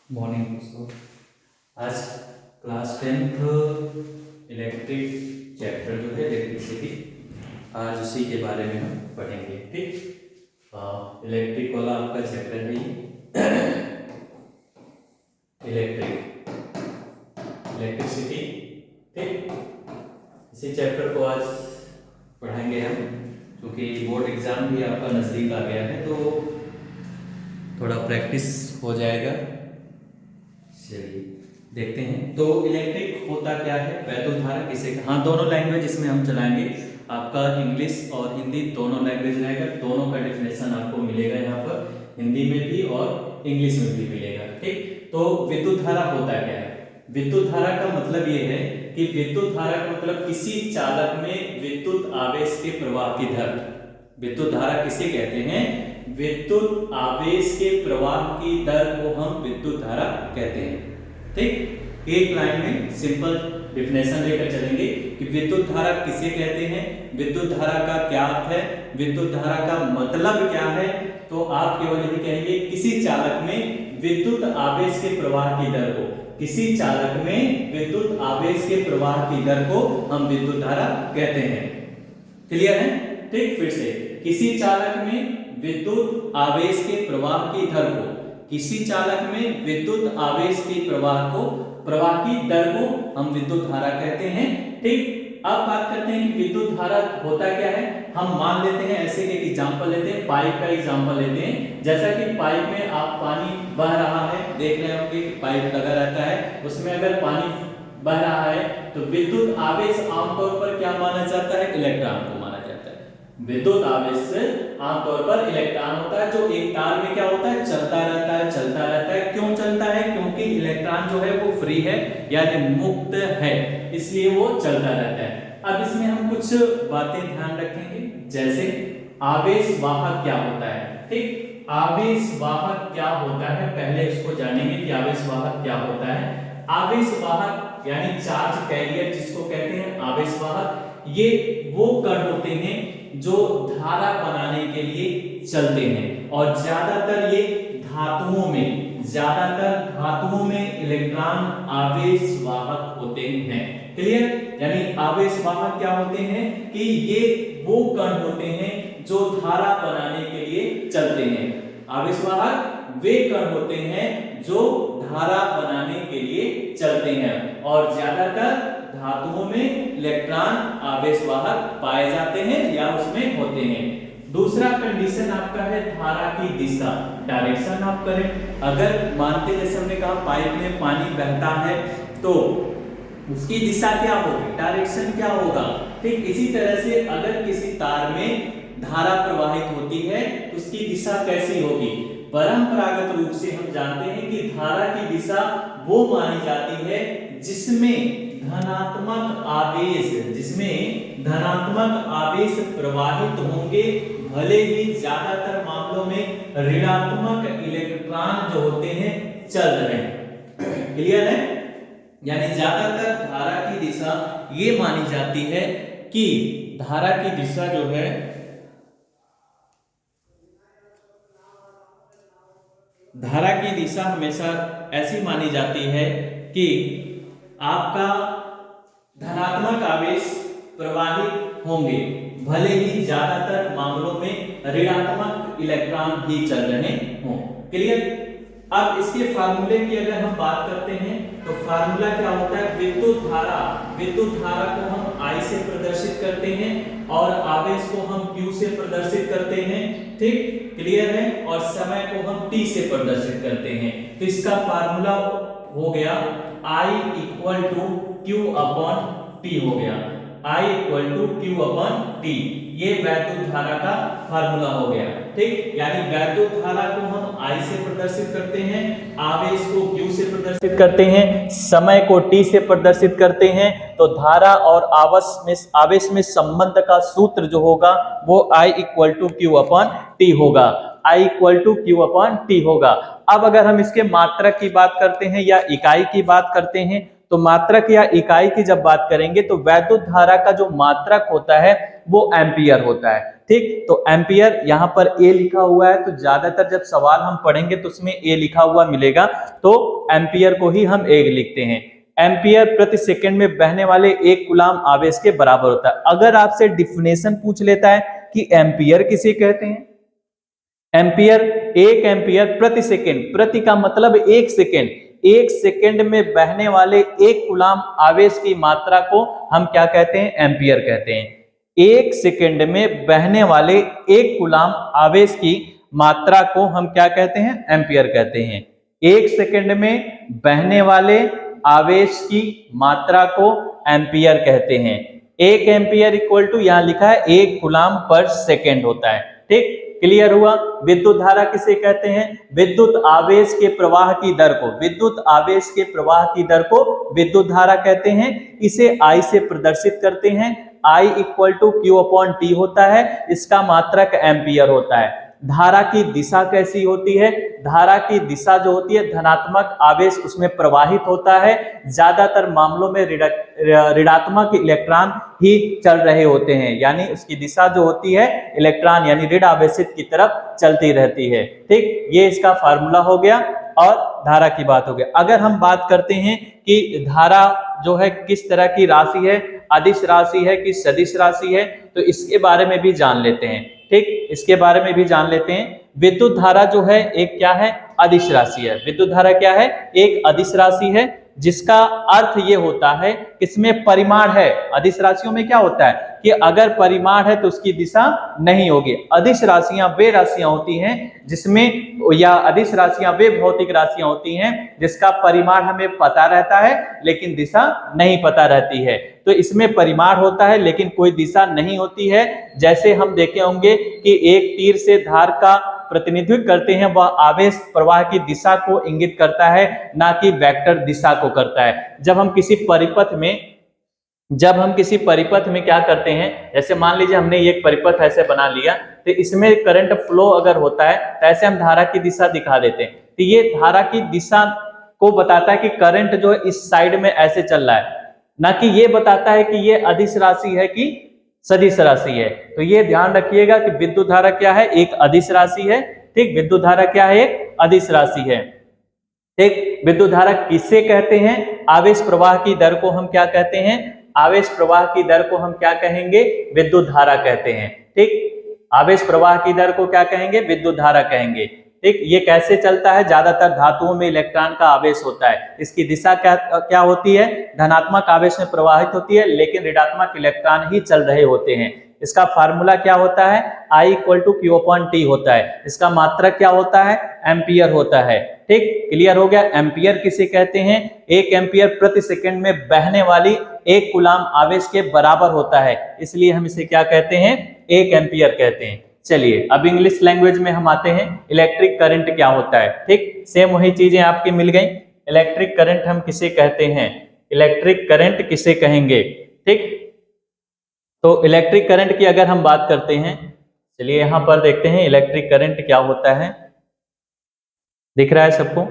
Morning दोस्तों। आज class 10th electric chapter जो है इलेक्ट्रिसिटी, आज उसी के बारे में हम पढ़ेंगे। ठीक, इलेक्ट्रिक वाला आपका चैप्टर है ये इलेक्ट्रिसिटी। ठीक, इसी चैप्टर को आज पढ़ेंगे हम, क्योंकि बोर्ड एग्जाम भी आपका नज़दीक आ गया है तो थोड़ा प्रैक्टिस हो जाएगा। चलिए देखते हैं। तो इलेक्ट्रिक होता क्या है, वैद्युत धारा किसे, हाँ दोनों लैंग्वेज इसमें हम चलाएंगे। आपका इंग्लिश और हिंदी दोनों लैंग्वेज रहेगा, दोनों का डेफिनेशन आपको मिलेगा यहाँ पर, हिंदी में भी और इंग्लिश में भी मिलेगा। ठीक, तो विद्युत धारा होता क्या है। विद्युत धारा का मतलब ये है कि विद्युत धारा का मतलब किसी चालक में विद्युत आवेश के प्रवाह की दर। विद्युत धारा किसे कहते हैं, विद्युत आवेश के प्रवाह की दर को हम विद्युत धारा कहते हैं। ठीक, एक लाइन में सिंपल डिफिनेशन लेकर चलेंगे कि विद्युत धारा किसे कहते हैं, विद्युत धारा का क्या अर्थ है, विद्युत धारा का मतलब क्या है। तो आप केवल यही कहेंगे किसी चालक में विद्युत आवेश के प्रवाह की दर को, किसी चालक में विद्युत आवेश के प्रवाह की दर को हम विद्युत धारा कहते हैं। क्लियर है। ठीक, फिर से किसी चालक में विद्युत आवेश के प्रवाह की दर को, किसी चालक में विद्युत आवेश के प्रवाह की दर को हम विद्युत धारा कहते हैं। ठीक, अब बात करते हैं कि विद्युत धारा होता क्या है। हम मान लेते हैं, ऐसे एक एग्जांपल लेते हैं, पाइप का एग्जांपल लेते हैं। जैसा कि पाइप में आप पानी बह रहा है, देख रहे होंगे कि पाइप लगा रहता है, उसमें अगर पानी बह रहा है तो विद्युत आवेश आमतौर पर क्या माना जाता है, इलेक्ट्रॉन को माना जाता है। विद्युत आवेश आमतौर पर इलेक्ट्रॉन होता है, जो एक तार में क्या होता है, चलता रहता है, चलता रहता है। क्यों चलता है, क्योंकि इलेक्ट्रॉन जो है वो फ्री है, यानी मुक्त है, इसलिए वो चलता रहता है। अब इसमें हम कुछ बातें ध्यान रखेंगे, जैसे आवेश वाहक क्या होता है। ठीक, आवेश वाहक क्या होता है, पहले इसको जानेंगे कि आवेश वाहक क्या होता है। आवेश वाहक यानी चार्ज कैरियर जिसको कहते हैं आवेश वाहक, ये वो कण होते हैं जो धारा बनाने के लिए चलते हैं, और ज्यादातर ये धातुओं में इलेक्ट्रॉन आवेश वाहक होते हैं। क्लियर, यानी आवेश वाहक क्या होते हैं कि ये वो कण होते हैं जो धारा बनाने के लिए चलते हैं। आवेश वाहक वे कण होते हैं जो धारा बनाने के लिए चलते हैं, और ज्यादातर धातुओं में इलेक्ट्रॉन आवेश वाहक पाए जाते हैं या उसमें होते हैं। दूसरा कंडीशन आपका है धारा की दिशा, डायरेक्शन आप करें। अगर मानते जैसे हमने कहा पाइप में पानी बहता है तो उसकी दिशा क्या होगी, डायरेक्शन क्या होगा। ठीक, इसी तरह से अगर किसी तार में धारा प्रवाहित होती है तो उसकी दिशा कैसी होगी। परंपरागत रूप से हम जानते हैं कि धारा की दिशा वो मानी जाती है जिसमें धनात्मक आवेश प्रवाहित होंगे, भले ही ज्यादातर मामलों में ऋणात्मक इलेक्ट्रॉन जो होते हैं चल रहे हैं। क्लियर है, यानी ज्यादातर धारा की दिशा ये मानी जाती है कि धारा की दिशा जो है, धारा की दिशा हमेशा ऐसी मानी जाती है कि आपका धनात्मक आवेश प्रवाहित होंगे, भले ही ज्यादातर मामलों में ऋणात्मक इलेक्ट्रॉन ही चल रहे हों। क्लियर। अब इसके फार्मूले की अगर हम बात करते हैं तो फार्मूला क्या होता है, विद्युत धारा को हम I से प्रदर्शित करते हैं और आवेश को हम Q से प्रदर्शित करते हैं। ठीक, क्लियर है, और समय को हम T से प्रदर्शित करते हैं। तो इसका फार्मूला हो गया I equal to Q upon T हो गया, I equal to Q upon T, ये वैद्युत धारा का फार्मूला हो गया। ठीक, यानी वैद्युत धारा को हम I से प्रदर्शित करते हैं, आवेश को Q से प्रदर्शित करते हैं, समय को T से प्रदर्शित करते हैं। तो धारा और आवेश में संबंध का सूत्र जो होगा वो I equal to Q upon T होगा, I equal to Q upon T होगा। अब अगर हम इसके मात्रक की बात करते हैं या इकाई की बात करते हैं, तो मात्रक या इकाई की जब बात करेंगे तो वैद्युत धारा का जो मात्रक होता है वो एम्पियर होता है। ठीक, तो एम्पियर यहाँ पर ए लिखा हुआ है, तो ज्यादातर जब सवाल हम पढ़ेंगे तो उसमें ए लिखा हुआ मिलेगा, तो एम्पियर को ही हम ए लिखते हैं। एम्पियर प्रति सेकंड में बहने वाले एक कूलाम आवेश के बराबर होता है। अगर आपसे डिफिनेशन पूछ लेता है कि एम्पियर किसे कहते हैं, एम्पियर, एक एम्पियर प्रति सेकंड, प्रति का मतलब एक सेकंड, एक सेकंड में बहने वाले एक कूलाम आवेश की मात्रा को हम क्या कहते हैं, एम्पियर कहते हैं। एक सेकंड में बहने वाले एक कूलाम आवेश की मात्रा को हम क्या कहते हैं, एम्पियर कहते हैं। एक सेकंड में बहने वाले आवेश की मात्रा को एम्पियर कहते हैं। एक एम्पियर इक्वल टू, यहां लिखा है, एक कूलाम पर सेकंड होता है। ठीक, क्लियर हुआ। विद्युत धारा किसे कहते हैं, विद्युत आवेश के प्रवाह की दर को, विद्युत आवेश के प्रवाह की दर को विद्युत धारा कहते हैं। इसे आई से प्रदर्शित करते हैं। I equal to Q upon T होता है, इसका मात्रक एम्पियर होता है। धारा की दिशा कैसी होती है, धारा की दिशा जो होती है, धनात्मक आवेश उसमें प्रवाहित होता है। ज्यादातर मामलों में ऋणात्मक इलेक्ट्रॉन ही चल रहे होते हैं, यानी उसकी दिशा जो होती है इलेक्ट्रॉन यानी ऋण आवेशित की तरफ चलती रहती है। ठीक, ये इसका फार्मूला हो गया और धारा की बात हो गई। अगर हम बात करते हैं कि धारा जो है किस तरह की राशि है, अदिश राशि है कि सदिश राशि है, तो इसके बारे में भी जान लेते हैं। ठीक, इसके बारे में भी जान लेते हैं। विद्युत धारा जो है एक क्या है, अदिश राशि है। विद्युत धारा क्या है, एक अदिश राशि है, जिसका अर्थ ये होता है किसमें परिमाण है। अदिश राशियों में क्या होता है कि अगर परिमाण है तो उसकी दिशा नहीं होगी। अदिश राशियां वे राशियां होती हैं जिसमें, या अदिश राशियां वे भौतिक राशियां होती हैं जिसका परिमाण हमें पता रहता है लेकिन दिशा नहीं पता रहती है। तो इसमें परिमाण होता है लेकिन कोई दिशा नहीं होती है। जैसे हम देखे होंगे कि एक तीर से धार का प्रतिनिधित्व करते हैं, वह आवेश प्रवाह की दिशा को इंगित करता है, ना कि वेक्टर दिशा को करता है। जब हम किसी परिपथ में क्या करते हैं, जैसे मान लीजिए हमने एक परिपथ ऐसे बना लिया, तो इसमें करंट फ्लो अगर होता है तो ऐसे हम धारा की दिशा दिखा देते हैं। तो ये धारा की दिशा को बताता है कि करंट जो है इस साइड में ऐसे चल रहा है, ना कि ये बताता है कि ये अदिश राशि है कि सदिश राशि है। तो ये ध्यान रखिएगा कि विद्युत धारा क्या है, एक अदिश राशि है। ठीक, विद्युत धारा क्या है, एक अदिश राशि है। ठीक, विद्युत धारा किसे कहते हैं, आवेश प्रवाह की दर को हम क्या कहते हैं, आवेश प्रवाह की दर को हम क्या कहेंगे, विद्युत धारा कहते हैं। ठीक, आवेश प्रवाह की दर को क्या कहेंगे, विद्युत धारा कहेंगे। ठीक, ये कैसे चलता है, ज्यादातर धातुओं में इलेक्ट्रॉन का आवेश होता है, इसकी दिशा क्या होती है, धनात्मक आवेश में प्रवाहित होती है, लेकिन ऋणात्मक इलेक्ट्रॉन ही चल रहे होते हैं। इसका फार्मूला क्या होता है, I equal to Q upon T होता है। इसका मात्रक क्या होता है, एम्पियर होता है। ठीक, क्लियर हो गया। एम्पियर किसे कहते हैं, एक एम्पियर प्रति सेकंड में बहने वाली एक कूलाम आवेश के बराबर होता है, इसलिए हम इसे क्या कहते हैं, एक एम्पियर कहते हैं। चलिए अब इंग्लिश लैंग्वेज में हम आते हैं, इलेक्ट्रिक करंट क्या होता है। ठीक, सेम वही चीजें आपकी मिल गई। इलेक्ट्रिक करंट हम किसे कहते हैं, इलेक्ट्रिक करंट किसे कहेंगे। ठीक, तो इलेक्ट्रिक करंट की अगर हम बात करते हैं, चलिए यहां पर देखते हैं इलेक्ट्रिक करंट क्या होता है। दिख रहा है सबको,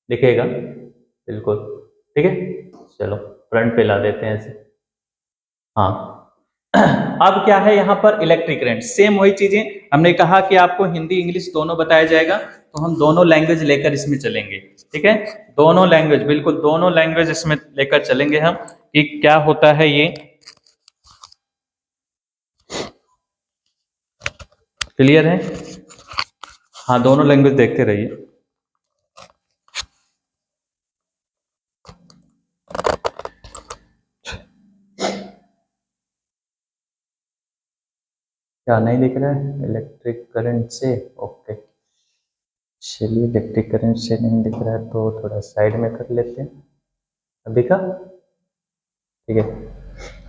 दिखेगा बिल्कुल, ठीक है। चलो फ्रंट पे ला देते हैं ऐसे। हाँ अब क्या है यहाँ पर, इलेक्ट्रिक करंट, सेम वही चीजें हमने कहा कि आपको हिंदी इंग्लिश दोनों बताया जाएगा, तो हम दोनों लैंग्वेज लेकर इसमें चलेंगे। ठीक है, दोनों लैंग्वेज, बिल्कुल दोनों लैंग्वेज इसमें लेकर चलेंगे हम कि क्या होता है ये। क्लियर है, हाँ दोनों लैंग्वेज देखते रहिए। क्या नहीं दिख रहा है, इलेक्ट्रिक करंट से, ओके चलिए इलेक्ट्रिक करंट से नहीं दिख रहा है तो थोड़ा साइड में कर लेते हैं। अब दिखा, ठीक है।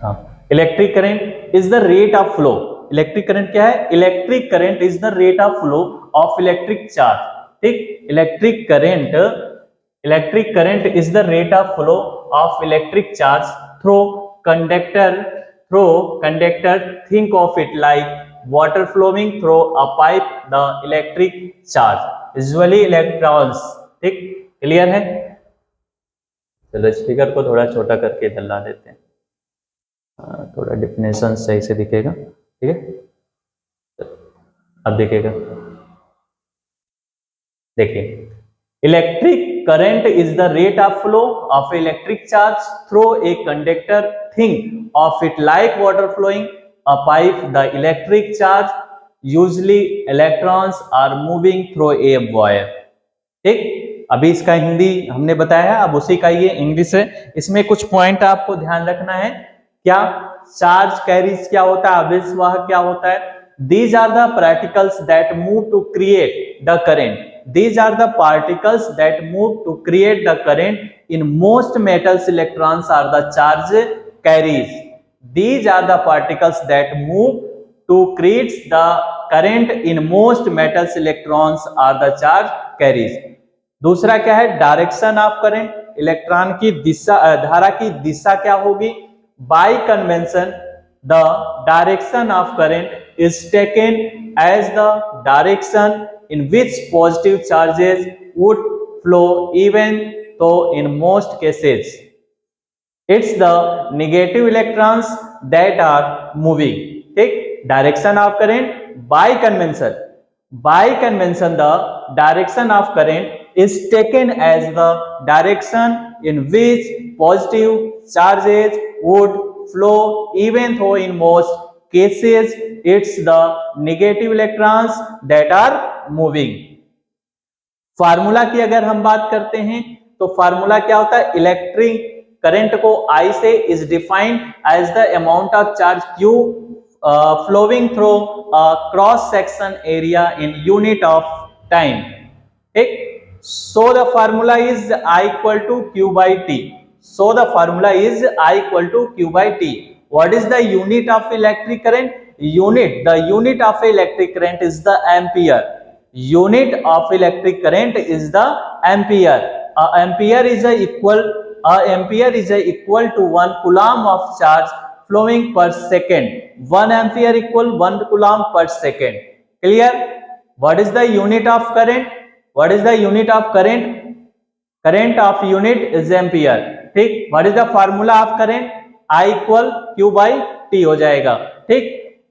हाँ, electric current is the rate of flow, electric current क्या है, electric current is the rate of flow of electric charge. ठीक, electric current is the rate of flow of electric charge through conductor, think of it like water flowing through a pipe, the electric charge usually electrons। ठीक, clear है। चलो speaker को थोड़ा छोटा करके इधर ला देते हैं, थोड़ा डिफिनेशन सही से दिखेगा। ठीक है, अब देखिएगा, देखिए, electric current is the rate of flow of electric charge through a conductor. Think of it like water flowing a pipe. The electric charge, usually electrons, are moving through a wire. ठीक, अभी इसका हिंदी हमने बताया है, अब उसी का ये इंग्लिश है। इसमें कुछ पॉइंट आपको ध्यान रखना है। क्या चार्ज कैरीज क्या होता है, आवेश वाहक क्या होता है? These are the particles that move to create the current. These are the particles that move to create the current. In most metals, electrons are the charge carriers. These are the particles that move to create the current. In most metals, electrons are the charge carriers. दूसरा क्या है? Direction of current, electron की दिशा, धारा की दिशा क्या होगी? Bye convention the direction of current is taken as the direction in which positive charges would flow, even though in most cases it's the negative electrons that are moving. ठीक, direction of current by convention the direction of current is taken as the direction in which positive charges would flow, even though in most cases it's the negative electrons that are moving. Formula की अगर हम बात करते हैं तो formula क्या होता है? इलेक्ट्रिक करंट को I से is defined as the amount of charge Q flowing through a cross section area in unit of time. ठीक, so the formula is I equal to Q by T. So the formula is I equal to Q by T. What is the unit of electric current? The unit of electric current is the ampere. Unit of electric current is the ampere. Ampere is equal to 1 coulomb of charge flowing per second. 1 ampere equal 1 coulomb per second. Clear? What is the unit of current? What is the unit of current? Current of unit is ampere. ठीक, what is the formula of current? I equal Q by T हो जाएगा। ठीक,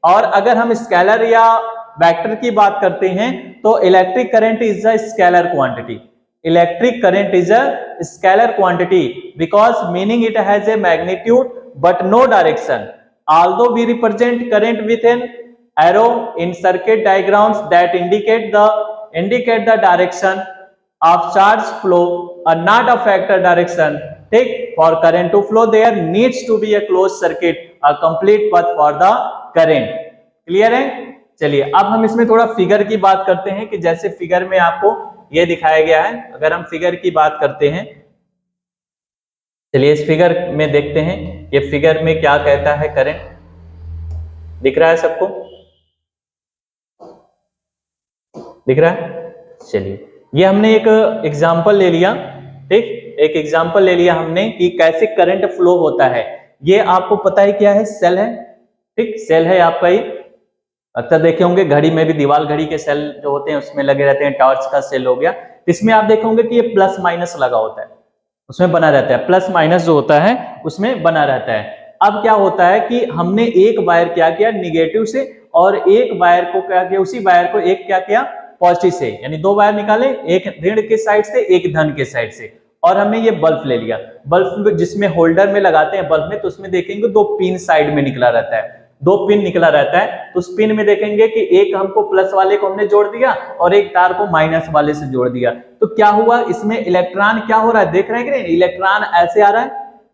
और अगर हम scalar या vector की बात करते हैं तो electric current is a scalar quantity. Electric current is a scalar quantity because meaning it has a magnitude but no direction. Although we represent current with an arrow in circuit diagrams that indicate the direction of charge flow, are not a factor direction. Take for current to flow, there needs to be a closed circuit, a complete path for the current. Clear है? चलिए अब हम इसमें थोड़ा figure की बात करते हैं कि जैसे फिगर में आपको ये दिखाया गया है। अगर हम फिगर की बात करते हैं, चलिए इस फिगर में देखते हैं ये फिगर में क्या कहता है। करंट दिख रहा है सबको? दिख रहा है? चलिए ये हमने एक एग्जांपल ले लिया। ठीक, एक एग्जांपल ले लिया हमने कि कैसे करंट फ्लो होता है। ये आपको पता है क्या है? सेल है। ठीक, सेल है आपका ही, अक्सर देखे होंगे घड़ी में भी दीवार घड़ी के सेल जो होते हैं उसमें लगे रहते हैं। टॉर्च का सेल हो गया, इसमें आप देखोगे कि ये प्लस माइनस लगा होता है, उसमें बना रहता है। प्लस माइनस जो होता है उसमें बना रहता है। अब क्या होता है कि हमने एक वायर क्या किया निगेटिव से, और एक वायर को क्या किया, उसी वायर को एक क्या किया पॉजिटिव से, यानी दो वायर निकाले, एक ऋण के साइड से एक धन के साइड से, और हमने ये बल्ब ले लिया। बल्ब जिसमें होल्डर में लगाते हैं बल्ब में, तो उसमें देखेंगे दो पिन साइड में निकला रहता है, दो पिन निकला रहता है। तो उस पिन में देखेंगे कि एक हमको प्लस वाले को हमने जोड़ दिया और एक तार को माइनस वाले से जोड़ दिया। तो क्या हुआ, इसमें इलेक्ट्रॉन क्या हो रहा है, देख रहे हैं कि नहीं? इलेक्ट्रॉन ऐसे आ रहा है,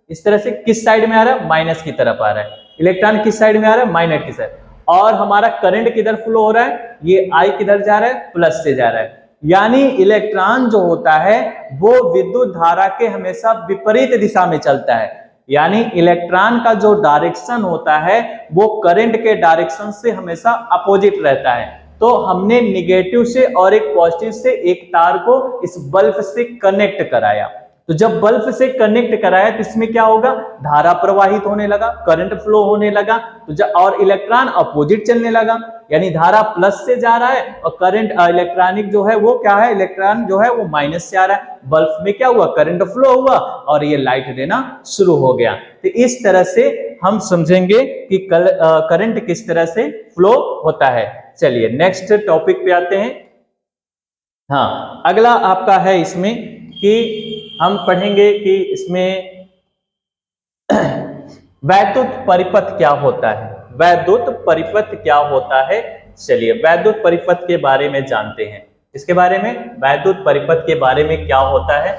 इस तरह से किस साइड में आ रहा है? माइनस की तरफ आ रहा है। इलेक्ट्रॉन किस साइड में आ रहा है? माइनस की साइड। और हमारा करंट किधर फ्लो हो रहा है? ये आई किधर जा रहा है? प्लस से जा रहा है। यानी इलेक्ट्रॉन जो होता है वो विद्युत धारा के हमेशा विपरीत दिशा में चलता है। यानी इलेक्ट्रॉन का जो डायरेक्शन होता है वो करंट के डायरेक्शन से हमेशा अपोजिट रहता है। तो हमने निगेटिव से और एक पॉजिटिव से एक तार को इस बल्ब से कनेक्ट कराया। तो जब बल्ब से कनेक्ट कराया तो इसमें क्या होगा, धारा प्रवाहित होने लगा, करंट फ्लो होने लगा। तो जब और इलेक्ट्रॉन अपोजिट चलने लगा, यानी धारा प्लस से जा रहा है और करंट इलेक्ट्रॉनिक जो है वो क्या है, इलेक्ट्रॉन जो है वो माइनस से आ रहा है। बल्ब में क्या हुआ, करंट फ्लो हुआ और ये लाइट देना शुरू हो गया। तो इस तरह से हम समझेंगे कि करंट किस तरह से फ्लो होता है। चलिए नेक्स्ट टॉपिक पे आते हैं। हाँ, अगला आपका है इसमें कि हम पढ़ेंगे कि इसमें वैद्युत परिपथ क्या होता है। वैद्युत परिपथ क्या होता है, चलिए वैद्युत परिपथ के बारे में जानते हैं। इसके बारे में वैद्युत परिपथ के बारे में क्या होता है,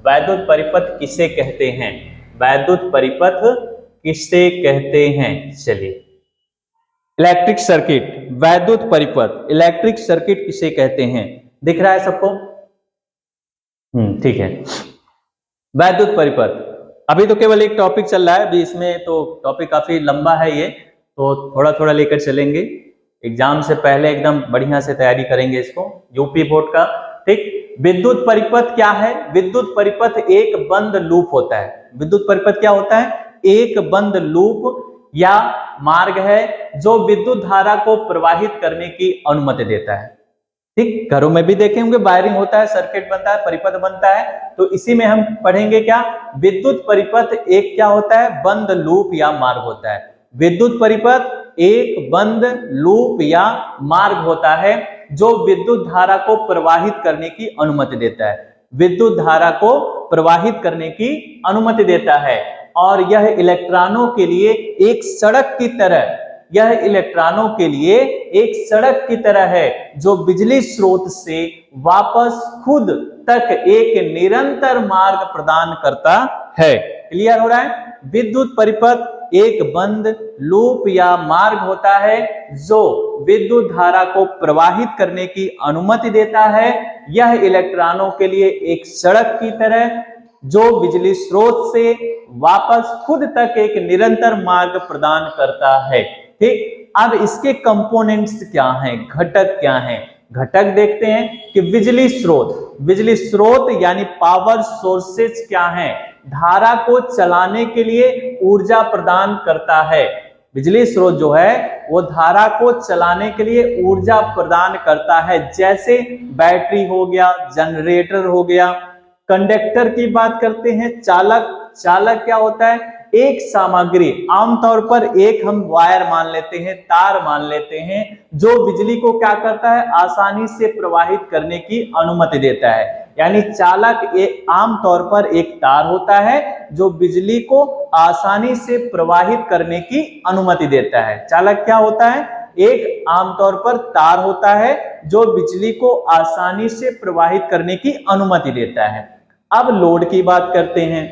वैद्युत परिपथ किसे कहते हैं, वैद्युत परिपथ किसे कहते हैं। चलिए इलेक्ट्रिक सर्किट, वैद्युत परिपथ इलेक्ट्रिक सर्किट किसे कहते हैं, दिख रहा है सबको? ठीक है। वैद्युत परिपथ अभी तो केवल एक टॉपिक चल रहा है, अभी इसमें तो टॉपिक काफी लंबा है, ये तो थोड़ा थोड़ा लेकर चलेंगे। एग्जाम से पहले एकदम बढ़िया से तैयारी करेंगे इसको, यूपी बोर्ड का। ठीक, विद्युत परिपथ क्या है? विद्युत परिपथ एक बंद लूप होता है। विद्युत परिपथ क्या होता है? एक बंद लूप या मार्ग है जो विद्युत धारा को प्रवाहित करने की अनुमति देता है। ठीक, घरों में भी देखे होंगे, वायरिंग होता है, सर्किट बनता है, परिपथ बनता है, तो इसी में हम पढ़ेंगे क्या, विद्युत परिपथ एक क्या होता है, बंद लूप या मार्ग होता है। विद्युत परिपथ एक बंद लूप या मार्ग होता है जो विद्युत धारा को प्रवाहित करने की अनुमति देता है। विद्युत धारा को प्रवाहित करने की अनुमति देता है और यह इलेक्ट्रॉनों के लिए एक सड़क की तरह, यह इलेक्ट्रॉनों के लिए एक सड़क की तरह है जो बिजली स्रोत से वापस खुद तक एक निरंतर मार्ग प्रदान करता है। क्लियर हो रहा है? विद्युत परिपथ एक बंद लूप या मार्ग होता है जो विद्युत धारा को प्रवाहित करने की अनुमति देता है। यह इलेक्ट्रॉनों के लिए एक सड़क की तरह जो बिजली स्रोत से वापस खुद तक एक निरंतर मार्ग प्रदान करता है। ठीक, अब इसके कंपोनेंट्स क्या हैं, घटक क्या हैं? घटक देखते हैं कि बिजली स्रोत, बिजली स्रोत यानी पावर सोर्सेज क्या हैं? धारा को चलाने के लिए ऊर्जा प्रदान करता है। बिजली स्रोत जो है वो धारा को चलाने के लिए ऊर्जा प्रदान करता है, जैसे बैटरी हो गया, जनरेटर हो गया। कंडक्टर की बात करते हैं, चालक, चालक क्या होता है? एक सामग्री, आमतौर पर एक हम वायर मान लेते हैं, तार मान लेते हैं, जो बिजली को क्या करता है, आसानी से प्रवाहित करने की अनुमति देता है। यानी चालक एक आमतौर पर एक तार होता है जो बिजली को आसानी से प्रवाहित करने की अनुमति देता है। चालक क्या होता है? एक आमतौर पर तार होता है जो बिजली को आसानी से प्रवाहित करने की अनुमति देता है। अब लोड की बात करते हैं।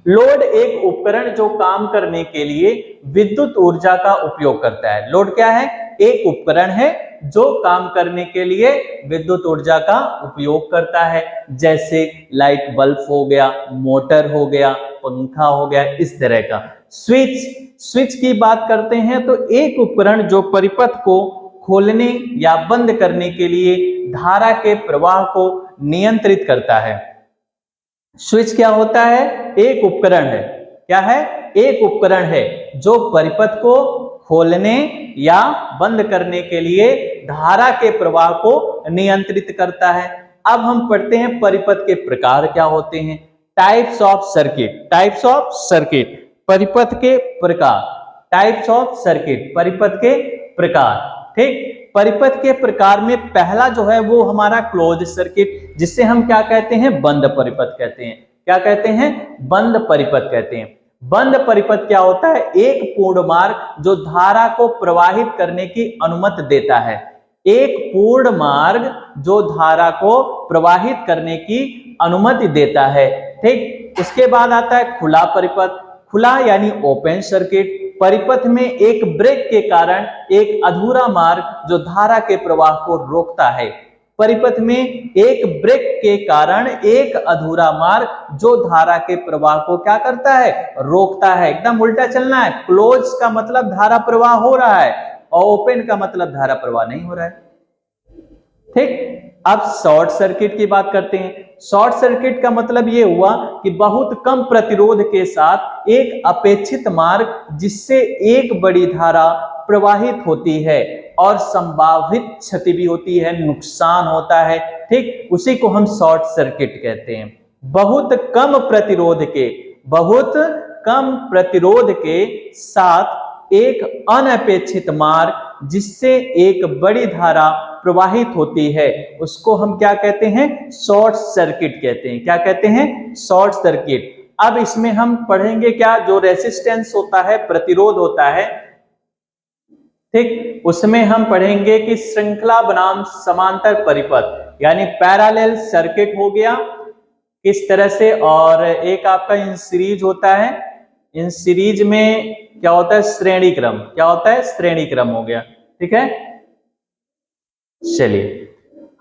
लोड एक उपकरण जो काम करने के लिए विद्युत ऊर्जा का उपयोग करता है। लोड क्या है? एक उपकरण है जो काम करने के लिए विद्युत ऊर्जा का उपयोग करता है, जैसे लाइट बल्ब हो गया, मोटर हो गया, पंखा हो गया, इस तरह का। स्विच, स्विच की बात करते हैं तो एक उपकरण जो परिपथ को खोलने या बंद करने के लिए धारा के प्रवाह को नियंत्रित करता है। स्विच क्या होता है? एक उपकरण है। क्या है? एक उपकरण है जो परिपथ को खोलने या बंद करने के लिए धारा के प्रवाह को नियंत्रित करता है। अब हम पढ़ते हैं परिपथ के प्रकार क्या होते हैं। Types of circuit, types of circuit, परिपथ के प्रकार, टाइप्स ऑफ सर्किट, परिपथ के प्रकार। ठीक, परिपथ के प्रकार में पहला जो है वो हमारा क्लोज सर्किट, जिससे हम क्या कहते हैं? बंद परिपथ कहते हैं। क्या कहते हैं? बंद परिपथ कहते हैं। बंद परिपथ क्या होता है? एक पूर्ण मार्ग जो धारा को प्रवाहित करने की अनुमति देता है। एक पूर्ण मार्ग जो धारा को प्रवाहित करने की अनुमति देता है। ठीक, उसके बाद आता है खुला परिपथ। खुला यानी ओपन सर्किट, परिपथ में एक ब्रेक के कारण एक अधूरा मार्ग जो धारा के प्रवाह को रोकता है। परिपथ में एक ब्रेक के कारण एक अधूरा मार्ग जो धारा के प्रवाह को क्या करता है? रोकता है। एकदम उल्टा चलना है। क्लोज का मतलब धारा प्रवाह हो रहा है और ओपन का मतलब धारा प्रवाह नहीं हो रहा है। ठीक, अब शॉर्ट सर्किट की बात करते हैं। शॉर्ट सर्किट का मतलब यह हुआ कि बहुत कम प्रतिरोध के साथ एक अपेक्षित मार्ग जिससे एक बड़ी धारा प्रवाहित होती है और संभावित क्षति भी होती है, नुकसान होता है। ठीक, उसी को हम शॉर्ट सर्किट कहते हैं। बहुत कम प्रतिरोध के, बहुत कम प्रतिरोध के साथ एक अनपेक्षित मार्ग जिससे एक बड़ी धारा प्रवाहित होती है उसको हम क्या कहते हैं, शॉर्ट सर्किट कहते हैं। क्या कहते हैं, शॉर्ट सर्किट। अब इसमें हम पढ़ेंगे क्या, जो रेसिस्टेंस होता है, प्रतिरोध होता है, ठीक, उसमें हम पढ़ेंगे कि श्रृंखला बनाम समांतर परिपथ यानी पैरेलल सर्किट हो गया किस तरह से, और एक आपका इन सीरीज होता है। इन सीरीज में क्या होता है, श्रेणी क्रम। क्या होता है, श्रेणी क्रम हो गया। ठीक है, चलिए,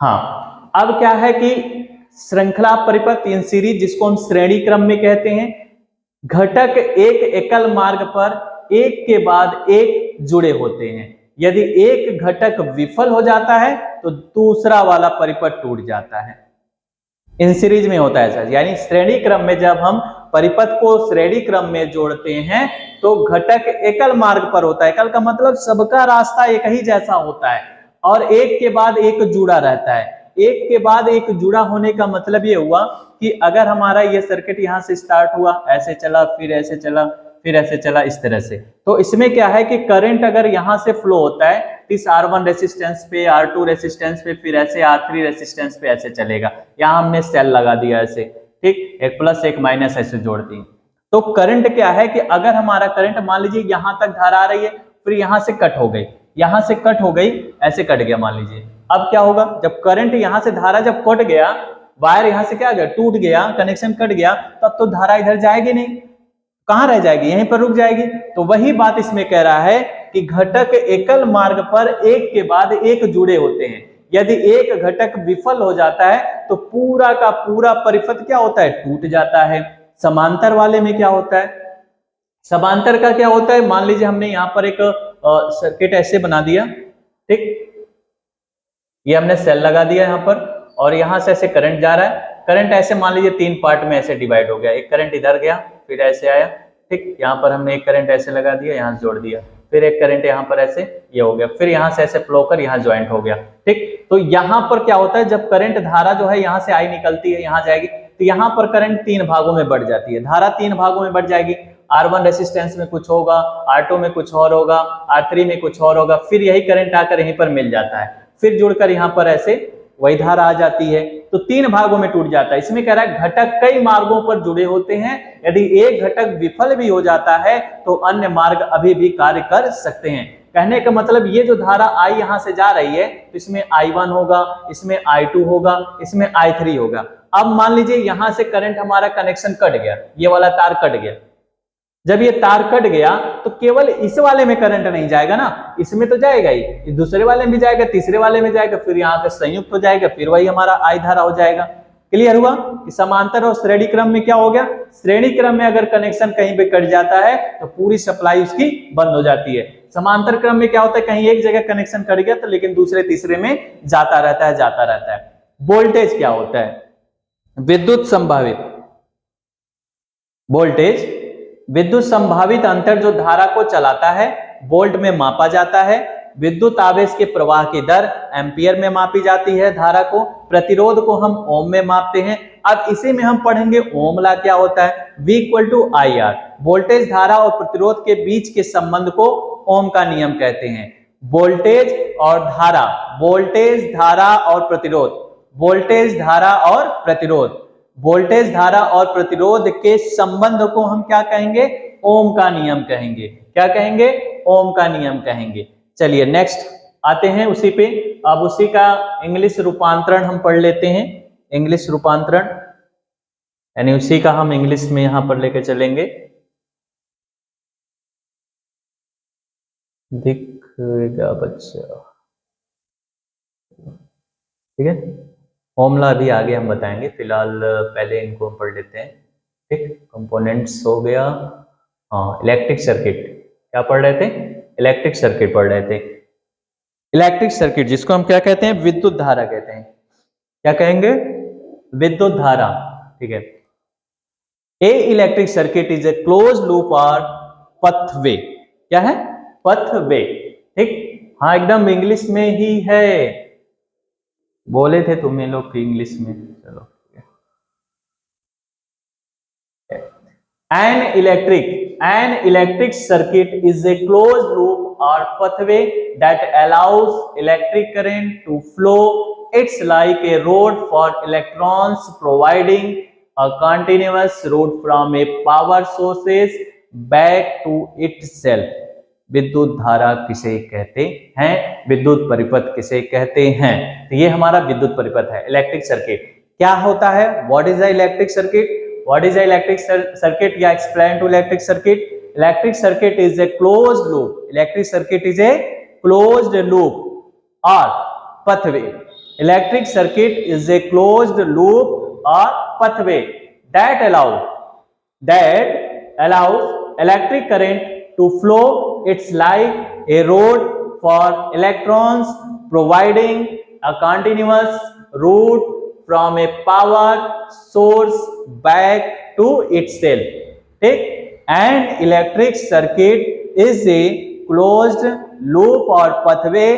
हाँ, अब क्या है कि श्रृंखला परिपथ इन सीरीज, जिसको हम श्रेणी क्रम में कहते हैं, घटक एक एकल मार्ग पर एक के बाद एक जुड़े होते हैं। यदि एक घटक विफल हो जाता है तो दूसरा वाला परिपथ टूट जाता है। इन सीरीज में होता है ऐसा, यानी श्रेणी क्रम में जब हम परिपथ को श्रेणी क्रम में जोड़ते हैं तो घटक एकल मार्ग पर होता है। एकल का मतलब सबका रास्ता एक ही जैसा होता है और एक के बाद एक जुड़ा रहता है। एक के बाद एक जुड़ा होने का मतलब ये हुआ कि अगर हमारा ये सर्किट यहाँ से स्टार्ट हुआ, ऐसे चला, फिर ऐसे चला, फिर ऐसे चला, इस तरह से, तो इसमें क्या है कि करंट अगर यहां से फ्लो होता है इस R1 रेसिस्टेंस पे, R2 रेसिस्टेंस पे, फिर ऐसे R3 रेसिस्टेंस पे ऐसे चलेगा। यहां हमने सेल लगा दिया ऐसे, ठीक, एक प्लस एक माइनस ऐसे जोड़ दी। तो करंट क्या है कि अगर हमारा करंट मान लीजिए यहां तक धारा आ रही है, फिर यहां से कट हो गई, यहां से कट हो गई, ऐसे कट गया मान लीजिए। अब क्या होगा, जब करंट यहां से धारा जब कट गया, वायर यहां से क्या गया, टूट गया, कनेक्शन कट गया, तब तो धारा इधर जाएगी नहीं, कहां रह जाएगी, यहीं पर रुक जाएगी। तो वही बात इसमें कह रहा है कि घटक एकल मार्ग पर एक के बाद एक जुड़े होते हैं। यदि एक घटक विफल हो जाता है तो पूरा का पूरा परिपथ क्या होता है, टूट जाता है। समांतर वाले में क्या होता है, समांतर का क्या होता है, मान लीजिए हमने यहां पर एक सर्किट ऐसे बना दिया, ठीक, ये हमने सेल लगा दिया यहां पर, और यहां से ऐसे करंट जा रहा है। करंट ऐसे मान लीजिए तीन पार्ट में ऐसे डिवाइड हो गया, एक करंट इधर गया, फिर ऐसे आया, ठीक, यहाँ पर हमने एक करंट ऐसे लगा दिया, यहाँ से जोड़ दिया, फिर एक करंट यहाँ पर ऐसे ये हो गया, फिर यहाँ से ऐसे फ्लो कर यहाँ ज्वाइंट हो गया, ठीक। तो यहाँ पर क्या होता है, जब करंट धारा जो है यहाँ से आई निकलती है, यहाँ जाएगी, तो यहाँ पर करंट तीन भागों में बढ़ जाती है, धारा तीन भागों में बढ़ जाएगी। R1 रेसिस्टेंस में कुछ होगा, R2 में कुछ और होगा, R3 में कुछ और होगा, फिर यही करंट आकर यहीं पर मिल जाता है, फिर जुड़कर यहाँ पर ऐसे वही धारा आ जाती है, तो तीन भागों में टूट जाता है। इसमें कह रहा है घटक कई मार्गों पर जुड़े होते हैं, यदि एक घटक विफल भी हो जाता है तो अन्य मार्ग अभी भी कार्य कर सकते हैं। कहने का मतलब ये जो धारा I यहां से जा रही है तो इसमें I1 होगा, इसमें I2 होगा, इसमें I3 होगा। अब मान लीजिए यहां से करंट हमारा कनेक्शन कट गया, ये वाला तार कट गया, जब ये तार कट गया तो केवल इस वाले में करंट नहीं जाएगा ना, इसमें तो जाएगा ही, दूसरे वाले में भी जाएगा, तीसरे वाले में जाएगा, फिर यहाँ पे संयुक्त हो जाएगा, फिर वही हमारा I धारा हो जाएगा। क्लियर हुआ कि समांतर और श्रेणी क्रम में क्या हो गया, श्रेणी क्रम में अगर कनेक्शन कहीं पे कट जाता है तो पूरी सप्लाई उसकी बंद हो जाती है। समांतर क्रम में क्या होता है, कहीं एक जगह कनेक्शन कट गया तो लेकिन दूसरे तीसरे में जाता रहता है, जाता रहता है। वोल्टेज क्या होता है, विद्युत संभावित वोल्टेज, विद्युत संभावित अंतर जो धारा को चलाता है, वोल्ट में मापा जाता है। विद्युत आवेश के प्रवाह की दर एम्पियर में मापी जाती है धारा को। प्रतिरोध को हम ओम में मापते हैं। अब इसी में हम पढ़ेंगे ओम ला क्या होता है, V = IR, वोल्टेज धारा और प्रतिरोध के बीच के संबंध को ओम का नियम कहते हैं। वोल्टेज और धारा, वोल्टेज धारा और प्रतिरोध, वोल्टेज धारा और प्रतिरोध, वोल्टेज धारा और प्रतिरोध के संबंध को हम क्या कहेंगे, ओम का नियम कहेंगे। क्या कहेंगे, ओम का नियम कहेंगे। चलिए नेक्स्ट आते हैं उसी पे। अब उसी का इंग्लिश रूपांतरण हम पढ़ लेते हैं। इंग्लिश रूपांतरण यानी उसी का हम इंग्लिश में यहां पर लेके चलेंगे। दिखेगा बच्चा, ठीक है। फॉर्मूला भी आगे हम बताएंगे, फिलहाल पहले इनको पढ़ लेते हैं, ठीक। कंपोनेंट्स हो गया, हाँ, इलेक्ट्रिक सर्किट, क्या पढ़ रहे थे, इलेक्ट्रिक सर्किट पढ़ रहे थे। इलेक्ट्रिक सर्किट जिसको हम क्या कहते हैं, विद्युत धारा कहते हैं। क्या कहेंगे, विद्युत धारा, ठीक है। ए electric circuit is A close loop और पथवे, क्या है, पथवे, ठीक। हाँ एकदम इंग्लिश में ही है, बोले थे तुम्हें लोग कि इंग्लिश में, चलो। An electric an electric circuit is a closed loop or pathway that allows electric current to flow. It's like a road for electrons, providing a continuous route from a power sources back to itself. विद्युत धारा किसे कहते हैं, विद्युत परिपथ किसे कहते हैं? तो ये हमारा विद्युत परिपथ है, इलेक्ट्रिक सर्किट। क्या होता है? What is the electric circuit? What is the electric circuit या explain to electric circuit? Electric circuit is a closed loop. Electric circuit is a closed loop और pathway. Electric circuit is a closed loop or pathway that allows electric current to flow. It's like a road for electrons, providing a continuous route from a power source back to itself. ठीक? An electric circuit is a closed loop or pathway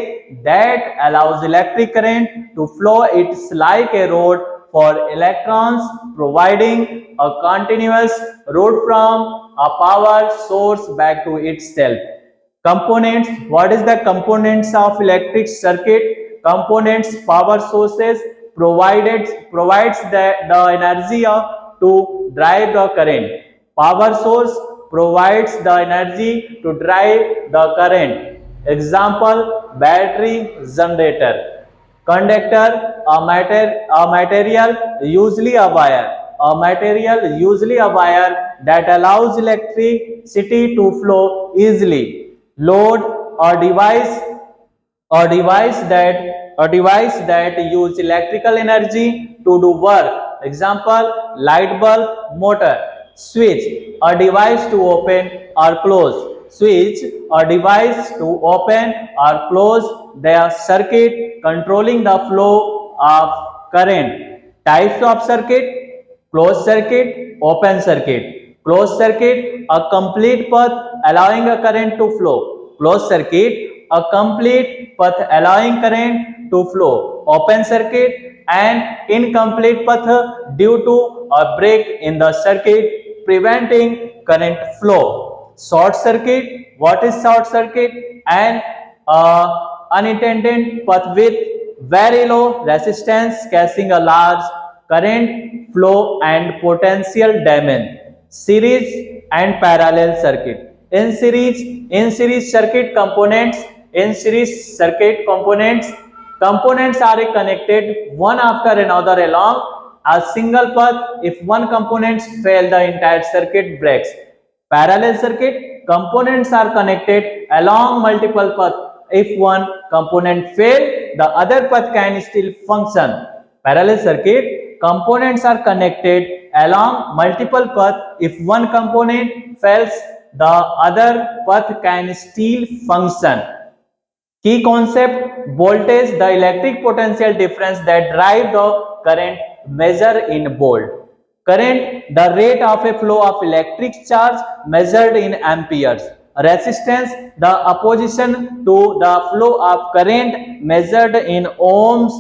that allows electric current to flow. It's like a road for electrons, providing a continuous route from a power source back to itself. Components. What is the components of electric circuit? Components: power sources provides the energy to drive the current. Power source provides the energy to drive the current. Example: battery, generator. Conductor: a material, usually a wire. A material, usually a wire, that allows electricity to flow easily. Load: a device that use electrical energy to do work. Example: light bulb, motor. Switch: a device to open or close. Switch: a device to open or close the circuit, controlling the flow of current. Types of circuit: closed circuit, open circuit. Closed circuit: a complete path allowing a current to flow. Closed circuit: a complete path allowing current to flow. Open circuit: an incomplete path due to a break in the circuit, preventing current flow. Short circuit: what is short circuit? An unintended path with very low resistance, causing a large current flow and potential damage. Series and parallel circuit. In series circuit components. Components are connected one after another along a single path. If one component fails, the entire circuit breaks. Parallel circuit: components are connected along multiple paths. If one component fails, the other path can still function. Parallel circuit: components are connected along multiple paths. If one component fails, the other path can still function. Key concept: voltage, the electric potential difference that drive the current, measured in volt. Current, the rate of a flow of electric charge, measured in amperes. Resistance, the opposition to the flow of current, measured in ohms.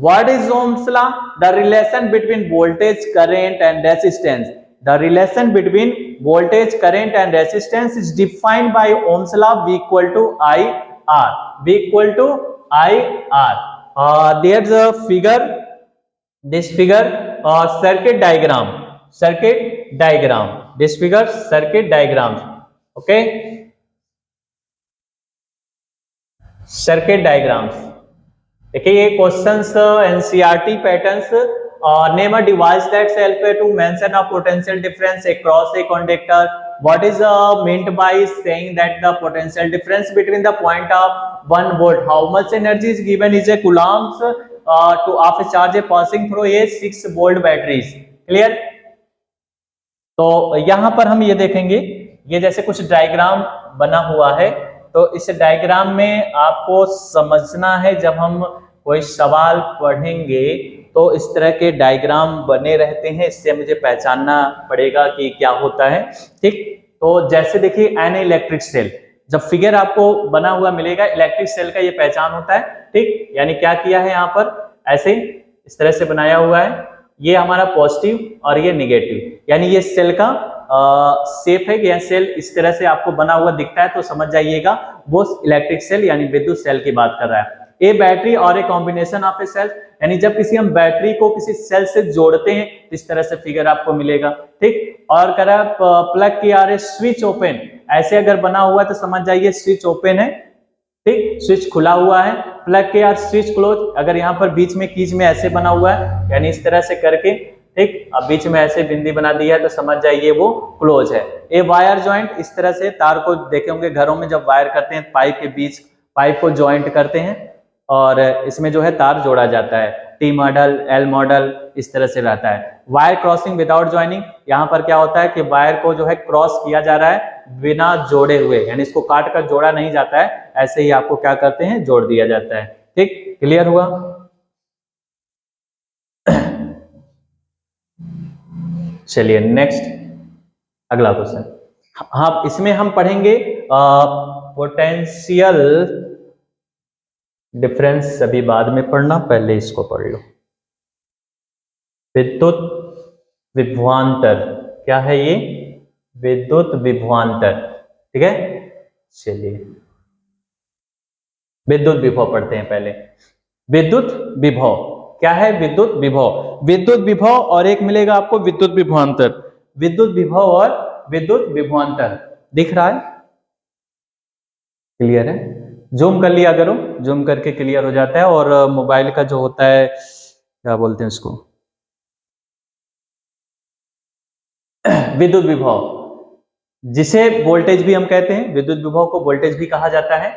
What is Ohm's law? The relation between voltage, current and resistance. The relation between voltage, current and resistance is defined by Ohm's law. V equal to IR. V equal to IR. There's a figure. This figure, circuit diagram. This figure, circuit diagrams. Okay. Circuit diagrams. देखिए ये questions NCERT patterns. Name a device that help to mention a potential difference across a conductor. What is meant by saying that the potential difference between the point of 1 volt, how much energy is given is a coulombs to of a charge passing through a 6 volt batteries. Clear? तो यहाँ पर हम ये देखेंगे, ये जैसे कुछ diagram बना हुआ है, तो इस डायग्राम में आपको समझना है, जब हम कोई सवाल पढ़ेंगे तो इस तरह के डायग्राम बने रहते हैं, इससे मुझे पहचानना पड़ेगा कि क्या होता है. ठीक, तो जैसे देखिए एन इलेक्ट्रिक सेल, जब फिगर आपको बना हुआ मिलेगा, इलेक्ट्रिक सेल का ये पहचान होता है. ठीक, यानी क्या किया है यहाँ पर, ऐसे इस तरह से बनाया हुआ है, ये हमारा पॉजिटिव और ये नेगेटिव, यानी ये सेल का शेप है, यह सेल इस तरह से आपको बना हुआ दिखता है तो समझ जाइएगा वो इलेक्ट्रिक सेल यानी विद्युत सेल की बात कर रहा है। ए बैटरी और a combination of a cell, यानी जब किसी हम बैटरी को किसी सेल से जोड़ते हैं तो इस तरह से फिगर आपको मिलेगा, ठीक। और कर रहा है प्लग की आर ए स्विच ओपन, ऐसे अगर बना हुआ है तो समझ जाइए स्विच ओपन है, ठीक, स्विच खुला हुआ है। प्लग के यार स्विच क्लोज, अगर यहाँ पर बीच में कीज में ऐसे बना हुआ है यानी इस तरह से करके, ठीक, अब बीच में ऐसे बिंदी बना दिया है तो समझ जाइए वो क्लोज है। ए वायर जॉइंट, इस तरह से तार को देखे होंगे घरों में जब वायर करते हैं पाइप के बीच पाइप को ज्वाइंट करते हैं और इसमें जो है तार जोड़ा जाता है। टी मॉडल, एल मॉडल, इस तरह से रहता है। वायर क्रॉसिंग विदाउट ज्वाइनिंग, यहाँ पर क्या होता है कि वायर को जो है क्रॉस किया जा रहा है बिना जोड़े हुए, यानी इसको काट कर जोड़ा नहीं जाता है, ऐसे ही आपको क्या करते हैं जोड़ दिया जाता है, ठीक, क्लियर हुआ। चलिए नेक्स्ट अगला क्वेश्चन, हाँ इसमें हम पढ़ेंगे पोटेंशियल डिफरेंस, अभी बाद में पढ़ना, पहले इसको पढ़ लो। विद्युत विभवांतर, क्या है ये, विद्युत विभवांतर, ठीक है। चलिए विद्युत विभव पढ़ते हैं पहले। विद्युत विभव क्या है, विद्युत विभव, विद्युत विभव और एक मिलेगा आपको विद्युत विभवांतर। विद्युत विभव और विद्युत विभवांतर दिख रहा है, क्लियर है, जूम कर लिया करो, जूम करके क्लियर हो जाता है। और मोबाइल का जो होता है क्या बोलते हैं उसको, विद्युत विभव, जिसे वोल्टेज भी हम कहते हैं, विद्युत विभव को वोल्टेज भी कहा जाता है।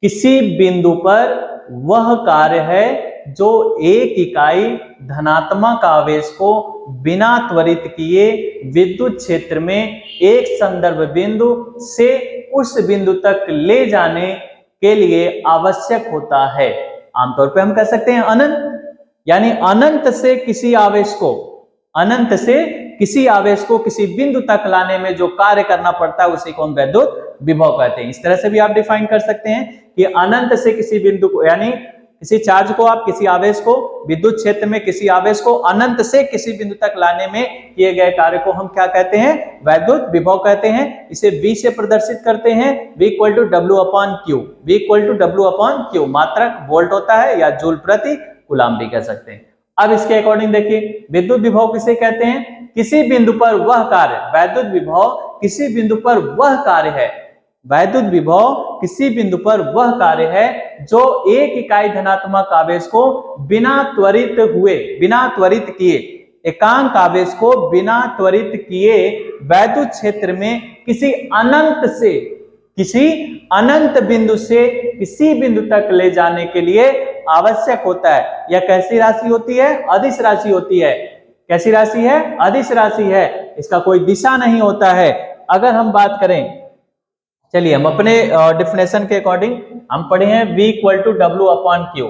किसी बिंदु पर वह कार्य है जो एक इकाई धनात्मक आवेश को बिना त्वरित किए विद्युत क्षेत्र में एक संदर्भ बिंदु से उस बिंदु तक ले जाने के लिए आवश्यक होता है। आमतौर पे हम कह सकते हैं अनंत, यानी अनंत से किसी आवेश को, अनंत से किसी आवेश को किसी बिंदु तक लाने में जो कार्य करना पड़ता है उसी को हम विद्युत विभव कहते हैं। इस तरह से भी आप डिफाइन कर सकते हैं कि अनंत से किसी बिंदु को, यानी किसी चार्ज को आप, किसी आवेश को विद्युत क्षेत्र में किसी आवेश को अनंत से किसी बिंदु तक लाने में किए गए कार्य को हम क्या कहते हैं, विद्युत विभव कहते हैं। इसे V से प्रदर्शित करते हैं, V equal to W/Q, V equal to W/Q, मात्रक वोल्ट होता है या जूल प्रति कूलम भी कह सकते हैं। अब इसके अकॉर्डिंग देखिए विद्युत विभव किसे कहते हैं, किसी बिंदु पर वह कार्य, वैद्युत विभव किसी बिंदु पर वह कार्य है, वैद्युत विभव किसी बिंदु पर वह कार्य है जो एक इकाई धनात्मक आवेश को बिना त्वरित हुए, बिना त्वरित किए, एकांक आवेश को बिना त्वरित किए वैद्युत क्षेत्र में किसी अनंत से, किसी अनंत बिंदु से किसी बिंदु तक ले जाने के लिए आवश्यक होता है। यह कैसी राशि होती है, अदिश राशि होती है। कैसी राशि है, अदिश राशि है, इसका कोई दिशा नहीं होता है। अगर हम बात करें, चलिए हम अपने डेफिनेशन के अकॉर्डिंग हम पढ़े हैं V equal to W/Q,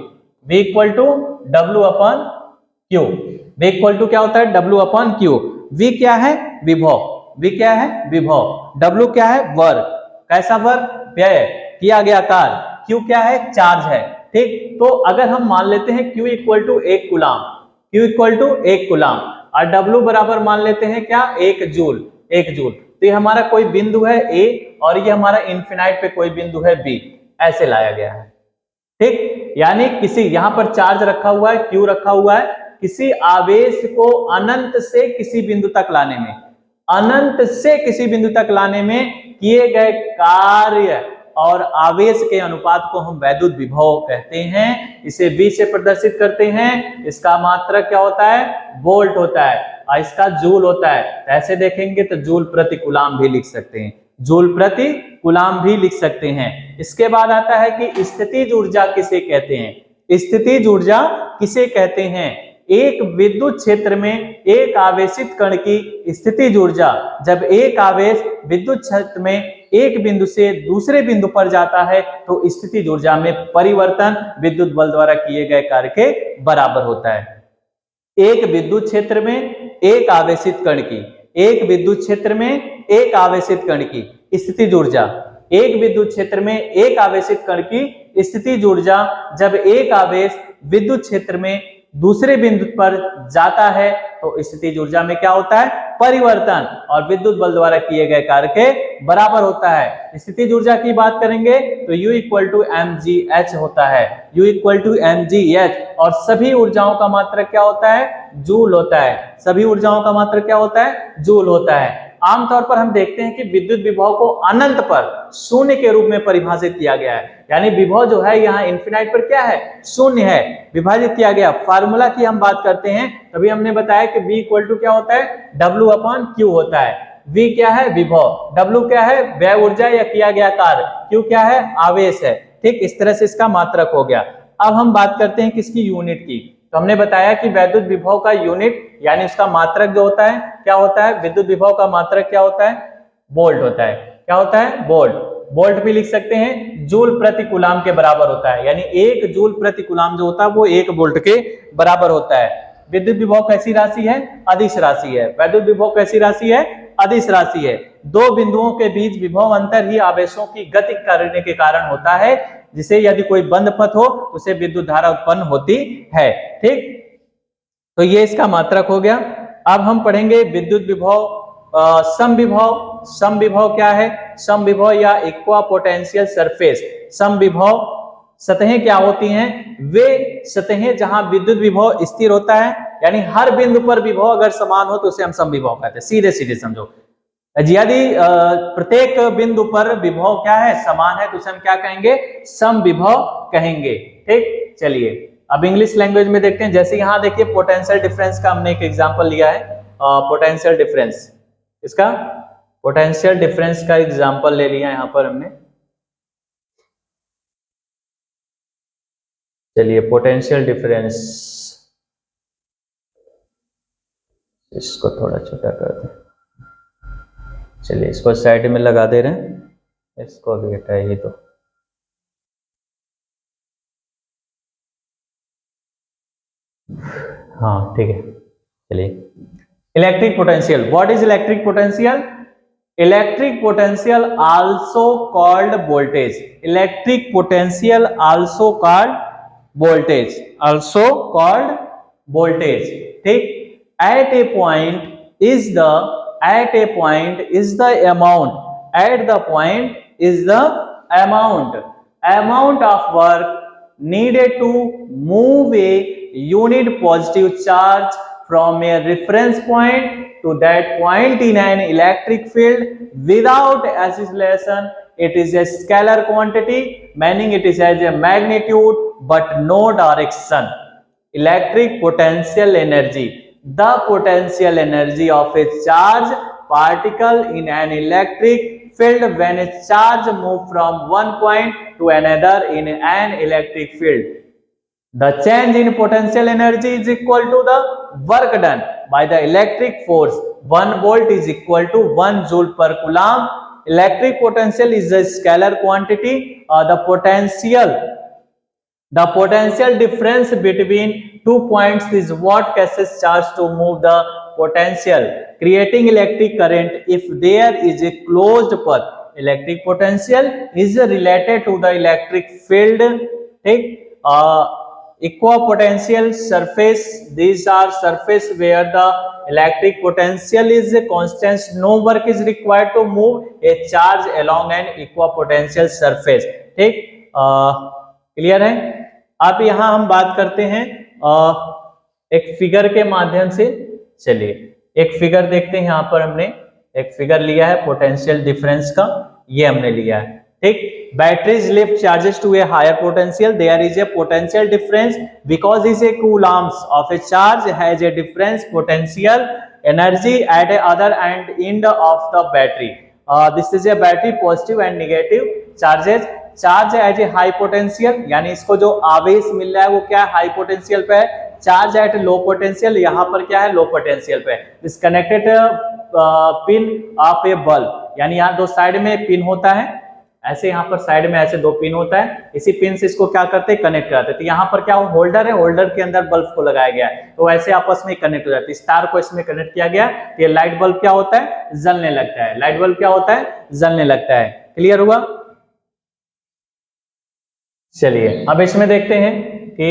V equal to W/Q, V equal to क्या होता है, W/Q। V क्या है, विभव, V क्या है, विभव, W क्या है, वर्क, कैसा वर्क, व्यय किया गया कार्य, Q क्या है, चार्ज है, ठीक। तो अगर हम मान लेते हैं Q equal to 1 coulomb, Q equal to 1 coulomb और W बराबर मान लेते हैं क्या, 1 जूल, 1 जूल, तो ये हमारा कोई बिंदु है A और ये हमारा इन्फिनाइट पे कोई बिंदु है B, ऐसे लाया गया है, ठीक। यानी किसी यहाँ पर चार्ज रखा हुआ है, Q रखा हुआ है, किसी आवेश को अनंत से किसी बिंदु तक लाने में, अनंत से किसी बिंदु तक लाने में किए गए कार्य और आवेश के अनुपात को हम वैद्युत विभव कहते हैं। इसे V से प्रदर्शित करते हैं। इसका मात्रक क्या होता है, वोल्ट होता है और इसका जूल होता है। ऐसे देखेंगे तो जूल प्रति कूलम भी लिख सकते हैं, जूल प्रति कूलम भी लिख सकते हैं। इसके बाद आता है कि स्थितिज ऊर्जा किसे कहते हैं, स्थितिज ऊर्जा किसे कहते हैं, एक विद्युत क्षेत्र में एक आवेशित कण की स्थितिज ऊर्जा, जब एक आवेश विद्युत क्षेत्र में एक बिंदु से दूसरे बिंदु पर जाता है तो स्थितिज ऊर्जा में परिवर्तन विद्युत बल द्वारा किए गए कार्य के बराबर होता है। एक विद्युत क्षेत्र में एक आवेशित कण की, एक विद्युत क्षेत्र में एक आवेशित कण की स्थितिज ऊर्जा, एक विद्युत क्षेत्र में एक आवेशित कण की स्थितिज ऊर्जा, जब एक आवेश विद्युत क्षेत्र में दूसरे बिंदु पर जाता है तो स्थितिज ऊर्जा में क्या होता है, परिवर्तन, और विद्युत बल द्वारा किए गए कार्य के बराबर होता है। स्थितिज ऊर्जा की बात करेंगे तो U इक्वल टू mgh होता है, U इक्वल टू mgh, और सभी ऊर्जाओं का मात्रक क्या होता है, जूल होता है। सभी ऊर्जाओं का मात्रक क्या होता है, जूल होता है। आमतौर पर हम देखते हैं कि विद्युत विभव को अनंत पर शून्य के रूप में परिभाषित किया गया है, यानी विभव जो है यहाँ इन्फिनाइट पर क्या है, शून्य है, विभाजित किया गया। फार्मूला की हम बात करते हैं तभी हमने बताया कि V इक्वल टू क्या होता है, W अपॉन Q होता है। V क्या है, विभव, W क्या है, व्यय ऊर्जा या किया गया कार्य, Q क्या है, आवेश है। ठीक, इस तरह से इसका मात्रक हो गया। अब हम बात करते हैं किसकी, यूनिट की। तो हमने बताया कि वैद्युत विभव का यूनिट यानी उसका मात्रक जो होता है क्या होता है, विद्युत विभव का मात्रक क्या होता है, वोल्ट होता है। क्या होता है, वोल्ट। वोल्ट भी लिख सकते हैं, जूल प्रति कूलाम के बराबर होता है, यानी 1 जूल प्रति कूलाम जो होता है वो 1 वोल्ट के बराबर होता है। विद्युत विभव कैसी राशि है, अदिश राशि है। वैद्युत विभव कैसी राशि है, अदिश राशि है। दो बिंदुओं के बीच विभव अंतर ही आवेशों की गति करने के कारण होता है, जिसे यदि कोई बंद पथ हो तो उसे विद्युत धारा उत्पन्न होती है। ठीक, तो ये इसका मात्रक हो गया। अब हम पढ़ेंगे विद्युत विभव समविभव। समविभव क्या है, समविभव या इक्वा पोटेंशियल सरफेस। समविभव सतहें क्या होती हैं, वे सतहें जहां विद्युत विभव स्थिर होता है, यानी हर बिंदु पर विभव अगर समान हो तो उसे हम समविभव कहते हैं। सीधे सीधे समझो, यदि प्रत्येक बिंदु पर विभव क्या है, समान है, तो उसे हम क्या कहेंगे, समविभव कहेंगे। ठीक, चलिए अब इंग्लिश लैंग्वेज में देखते हैं। जैसे यहां देखिए पोटेंशियल डिफरेंस का हमने एक एग्जांपल लिया है, पोटेंशियल डिफरेंस, इसका पोटेंशियल डिफरेंस का एग्जांपल ले लिया यहां पर हमने। चलिए पोटेंशियल डिफरेंस, इसको थोड़ा छोटा कर दें। चलिए इसको साइड में लगा दे रहे हैं, इसको भी हटाइए तो। हाँ ठीक है, चलिए electric potential. What is electric potential? Electric potential also called voltage. Electric potential also called voltage, also called voltage. ठीक, at a point is the, at a point is the amount, at the point is the amount of work needed to move a unit positive charge from a reference point to that point in an electric field without acceleration. It is a scalar quantity, meaning it is has a magnitude but no direction. Electric potential energy, the potential energy of a charge particle in an electric field when a charge moves from one point to another in an electric field. The change in potential energy is equal to the work done by the electric force. 1 volt is equal to 1 joule per coulomb. Electric potential is a scalar quantity. The potential difference between 2 points is what causes charge to move the potential, creating electric current if there is a closed path. Electric potential is related to the electric field. Take equipotential surface. These are surface where the electric potential is constant. No work is required to move a charge along an equipotential surface. ठीक, clear है? अब यहां हम बात करते हैं एक figure के माध्यम से। चलिए एक फिगर देखते हैं। यहां पर हमने एक फिगर लिया है पोटेंशियल डिफरेंस का, ये हमने लिया है। ठीक, batteries lift charges to a higher potential, there is a potential difference because is a coulombs of a charge has a difference potential energy at a other end of the battery. This is a battery positive and negative charges. Charge as a high potential, यानी इसको जो आवेश मिल रहा है वो क्या है, high potential पे है। चार्ज एट लो पोटेंशियल, यहाँ पर क्या है, लो पोटेंशियल पे। Disconnected pin of A bulb, यानी यहाँ दो साइड में पिन होता है, ऐसे यहाँ पर साइड में ऐसे 2 पिन होता है। इसी पिन से इसको क्या करते हैं, कनेक्ट कराते हैं। तो यहाँ पर क्या होल्डर है, होल्डर के अंदर बल्ब को लगाया गया है, तो ऐसे आपस में कनेक्ट हो जाते हैं। स्टार को इसमें कनेक्ट किया गया, ये लाइट बल्ब क्या होता है, जलने लगता है। लाइट बल्ब क्या होता है, जलने लगता है। क्लियर हुआ? चलिए अब इसमें देखते हैं कि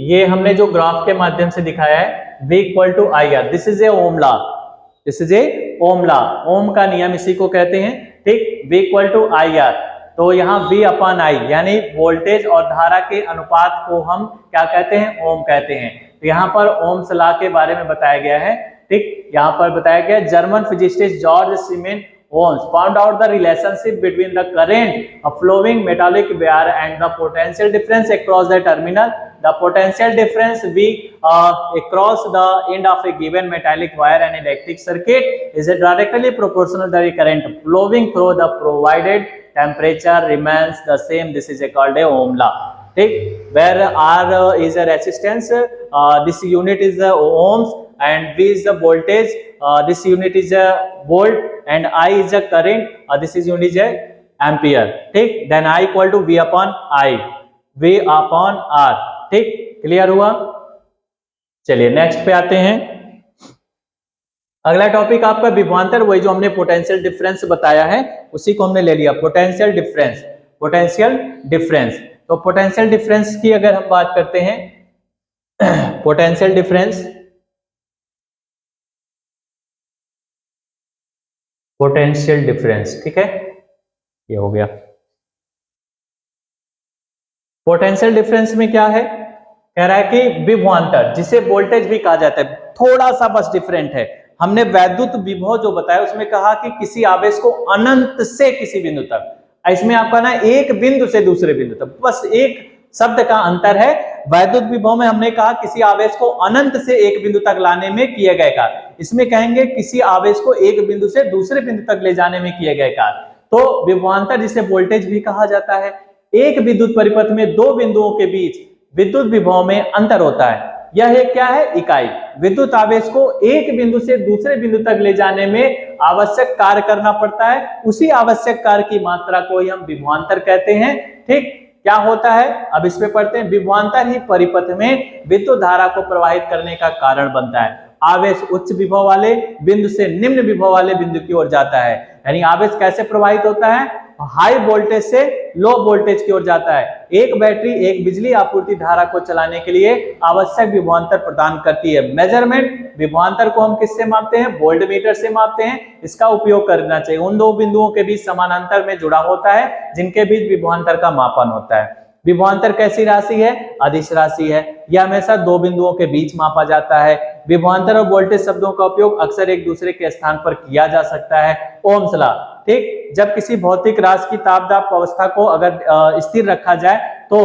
ये हमने जो ग्राफ के माध्यम से दिखाया है V equal to I R, this is a Ohm law, this is a Ohm law, Ohm का नियम इसी को कहते हैं, ठीक। V equal to I R, तो यहाँ V अपॉन आई यानी वोल्टेज और धारा के अनुपात को हम क्या कहते हैं, ओम कहते हैं। तो यहाँ पर ओम्स लॉ के बारे में बताया गया है, ठीक। यहाँ पर बताया गया German physicist George semen Ohms found out the relationship between the current of flowing metallic wire and the potential difference across the terminal. The potential difference V across the end of a given metallic wire and electric circuit is directly proportional to the current flowing through the provided temperature remains the same. This is called a Ohm law. ठीक, where R is a resistance, this unit is the ohms, and V is the voltage, this unit is a volt, and I is a current, this is unit is a ampere, ठीक। then I equal to V upon I, V upon R, ठीक, clear हुआ। चलिए next पे आते हैं। अगला topic आपका विभवांतर, वही जो हमने पोटेंशियल डिफरेंस बताया है उसी को हमने ले लिया, पोटेंशियल डिफरेंस, पोटेंशियल डिफरेंस। तो पोटेंशियल डिफरेंस की अगर हम बात करते हैं, पोटेंशियल डिफरेंस, पोटेंशियल डिफरेंस, ठीक है, ये हो गया। पोटेंशियल डिफरेंस में क्या है, कह रहा है कि विभवांतर, जिसे वोल्टेज भी कहा जाता है, थोड़ा सा बस डिफरेंट है। हमने वैद्युत विभव जो बताया उसमें कहा कि किसी आवेश को अनंत से किसी बिंदु तक, इसमें आपका ना एक बिंदु से दूसरे बिंदु तक, बस एक शब्द का अंतर है। वैद्युत विभव में हमने कहा किसी आवेश को अनंत से एक बिंदु तक लाने में किए गए कार्य, इसमें कहेंगे किसी आवेश को एक बिंदु से दूसरे बिंदु तक ले जाने में किए गए कार्य। तो विभवांतर जिसे वोल्टेज भी कहा जाता है, एक विद्युत परिपथ में दो बिंदुओं के बीच विद्युत विभव में अंतर होता है, यह एक क्या है, इकाई। विद्युत आवेश को एक बिंदु से दूसरे बिंदु तक ले जाने में आवश्यक कार्य करना पड़ता है, उसी आवश्यक कार्य की मात्रा को ही हम विभवांतर कहते हैं, ठीक। क्या होता है, अब इस पे पढ़ते हैं। विभवांतर ही परिपथ में विद्युत धारा को प्रवाहित करने का कारण बनता है। आवेश उच्च विभव वाले बिंदु से निम्न विभव वाले बिंदु की ओर जाता है, यानी आवेश कैसे प्रवाहित होता है, हाई वोल्टेज से लो वोल्टेज की ओर जाता है। एक बैटरी एक बिजली आपूर्ति धारा को चलाने के लिए आवश्यक विभवांतर प्रदान करती है। मेजरमेंट विभवांतर को हम किससे मापते हैं, वोल्ट मीटर से मापते हैं। इसका उपयोग करना चाहिए, उन दो बिंदुओं के बीच समानांतर में जुड़ा होता है जिनके बीच विभवांतर का मापन होता है। विभवांतर कैसी राशि है, अदिश राशि है, यह हमेशा दो बिंदुओं के बीच मापा जाता है। विभवांतर और वोल्टेज शब्दों का उपयोग अक्सर एक दूसरे के स्थान पर किया जा सकता है। ओम्स लॉ, ठीक, जब किसी भौतिक राशि की तापदाप अवस्था को अगर स्थिर रखा जाए तो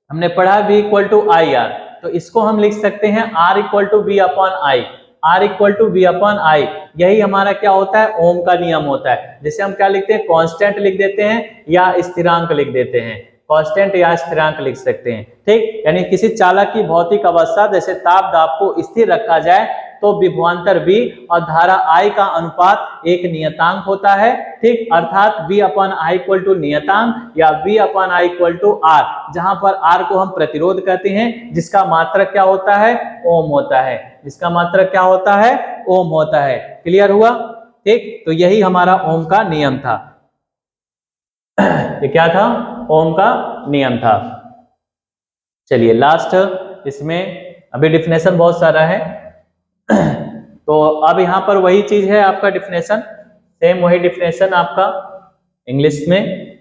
हमने पढ़ा V equal to I R, तो इसको हम लिख सकते हैं R equal to V upon I, R equal to V upon I. यही हमारा क्या होता है, ओम का नियम होता है। जैसे हम क्या लिखते हैं, कांस्टेंट लिख देते हैं या स्थिरांक लिख देते हैं, कांस्टेंट या स्थिरांक लिख सकते हैं, ठीक। यानी किसी चालक की भौतिक अवस्था जैसे ताप दाब को स्थिर रखा जाए तो विभवांतर V और धारा I का अनुपात एक नियतांक होता है, ठीक। अर्थात V upon I equal to नियतांक या V upon I equal to R, जहां पर R को हम प्रतिरोध कहते हैं, जिसका मात्रक क्या होता है, ओम होता है, जिसका मात्रक क्या होता है, ओम होता है। क्लियर हुआ, ठीक। तो यही हमारा ओम का नियम था। ये क्या था, ओम का नियम था। चलिए लास्ट, इसमें अभी डिफिनेशन बहुत सारा है तो अब यहाँ पर वही चीज है आपका डिफिनेशन, सेम वही डिफिनेशन आपका इंग्लिश में।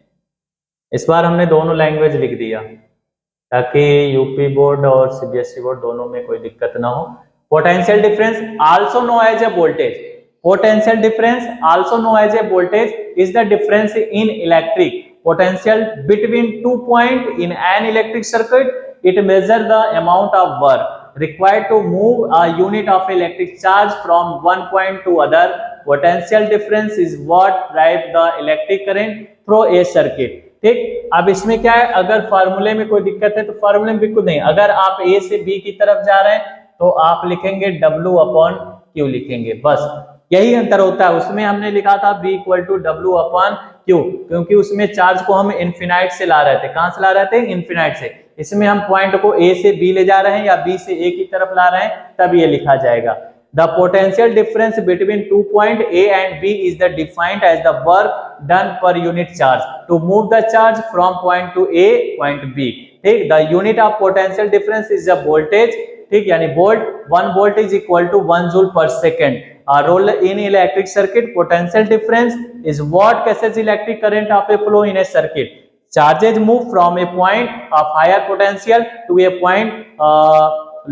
इस बार हमने दोनों लैंग्वेज लिख दिया ताकि यूपी बोर्ड और सीबीएसई बोर्ड दोनों में कोई दिक्कत ना हो। Potential difference also known as a voltage, potential difference also known as a voltage is the difference in electric potential between 2 points in an electric circuit. It measures the amount of work required to move a unit of electric charge from one point to other. Potential difference is what drives the electric current through a circuit. ठीक, अब इसमें क्या है, अगर फार्मूले में कोई दिक्कत है तो फार्मूले में बिल्कुल नहीं, अगर आप ए से बी की तरफ जा रहे हैं तो आप लिखेंगे W अपॉन Q लिखेंगे, बस यही अंतर होता है। उसमें हमने लिखा था V equal to W upon Q, क्योंकि उसमें चार्ज को हम इन्फिनाइट से ला रहे थे। कहां से ला रहे थे, इन्फिनाइट से। इसमें हम पॉइंट को A से B ले जा रहे हैं या B से A की तरफ ला रहे हैं, तब ये लिखा जाएगा। The potential difference between 2 points A and B is the defined as the work done per unit charge to move the charge from point to A point B. ठीक। The unit of potential difference is a voltage, ठीक, यानी volt, 1 volt is equal to 1 joule per second. Role in electric circuit, potential difference is what causes electric current of a flow in a circuit. Charges move from a point of higher potential to a point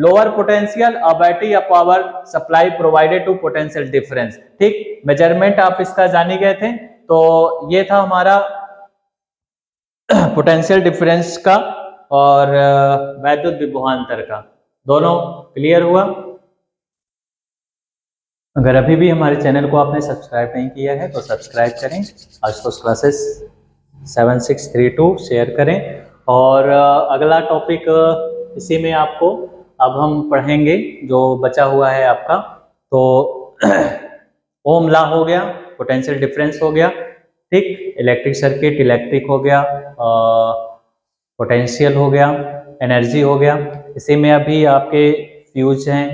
lower potential. A battery a power supply provided to potential difference, ठीक। Measurement आप इसका जानी गए थे, तो ये था हमारा पोटेंशियल डिफरेंस का और वैद्युत विभवांतर का, दोनों क्लियर हुआ। अगर अभी भी हमारे चैनल को आपने सब्सक्राइब नहीं किया है तो सब्सक्राइब करें, आशुतोष क्लासेस 7632 शेयर करें। और अगला टॉपिक इसी में आपको अब हम पढ़ेंगे जो बचा हुआ है आपका, तो ओम लॉ हो गया, पोटेंशियल डिफरेंस हो गया, ठीक, इलेक्ट्रिक सर्किट, इलेक्ट्रिक हो गया, पोटेंशियल हो गया, एनर्जी हो गया। इसी में अभी आपके फ्यूज हैं,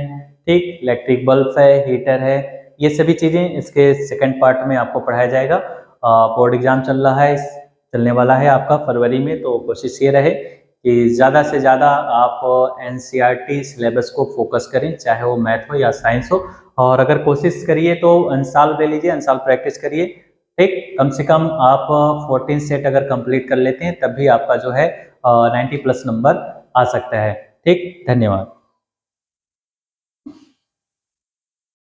ठीक, इलेक्ट्रिक बल्ब है, हीटर है, ये सभी चीज़ें इसके सेकंड पार्ट में आपको पढ़ाया जाएगा। बोर्ड एग्जाम चलने वाला है आपका फरवरी में, तो कोशिश ये रहे कि ज़्यादा से ज़्यादा आप एनसीईआरटी सिलेबस को फोकस करें, चाहे वो मैथ हो या साइंस हो। और अगर कोशिश करिए तो अनसाल्व ले लीजिए, अनसाल्व प्रैक्टिस करिए, ठीक। कम से कम आप 14 सेट अगर कंप्लीट कर लेते हैं तब भी आपका जो है 90+ नंबर आ सकता है, ठीक। धन्यवाद।